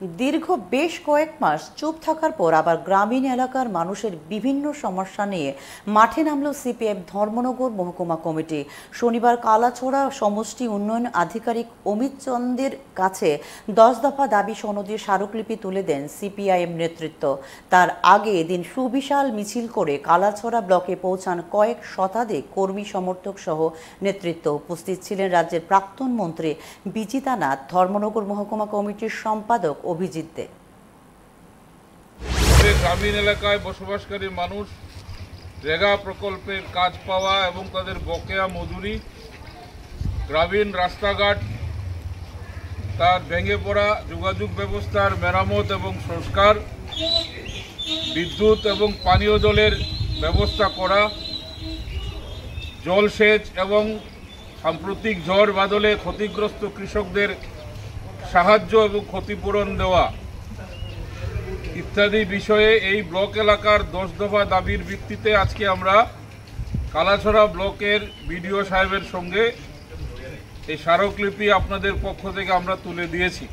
দীর্ঘ বেশ কয়েক মাস চুপ থাকার পর আবার গ্রামীণ এলাকার মানুষের বিভিন্ন সমস্যা নিয়ে মাঠে নামল সিপিএম ধর্মনগর মহকুমা কমিটি। শনিবার কালাছড়া সমষ্টি উন্নয়ন আধিকারিক অমিত চন্দের কাছে 10 দফা দাবি সনদের স্মারকলিপি তুলে দেন সিপিআইএম নেতৃত্ব। তার আগে এদিন সুবিশাল মিছিল করে কালাছড়া ব্লকে পৌঁছান কয়েক শতাধিক কর্মী সমর্থক সহ নেতৃত্ব। উপস্থিত ছিলেন রাজ্যের প্রাক্তন মন্ত্রী বিজিতা নাথ, ধর্মনগর মহকুমা কমিটির সম্পাদক অভিজিৎ দে। গ্রামীণ এলাকায় বসবাসকারী মানুষ রেগা প্রকল্পের কাজ পাওয়া এবং তাদের বকেয়া মজুরি, গ্রামীণ রাস্তাঘাট তার ভেঙে পড়া, যোগাযোগ ব্যবস্থার মেরামত এবং সংস্কার, বিদ্যুৎ এবং পানীয় জলের ব্যবস্থা করা, জলসেচ এবং সাম্প্রতিক ঝড় বাদলে ক্ষতিগ্রস্ত কৃষকদের সাহায্য এবং ক্ষতিপূরণ দেওয়া ইত্যাদি বিষয়ে এই ব্লক এলাকার 10 দফা দাবির ভিত্তিতে আজকে আমরা কালাছড়া ব্লকের বিডিও সাহেবের সঙ্গে এই স্মারকলিপি আপনাদের পক্ষ থেকে আমরা তুলে দিয়েছি।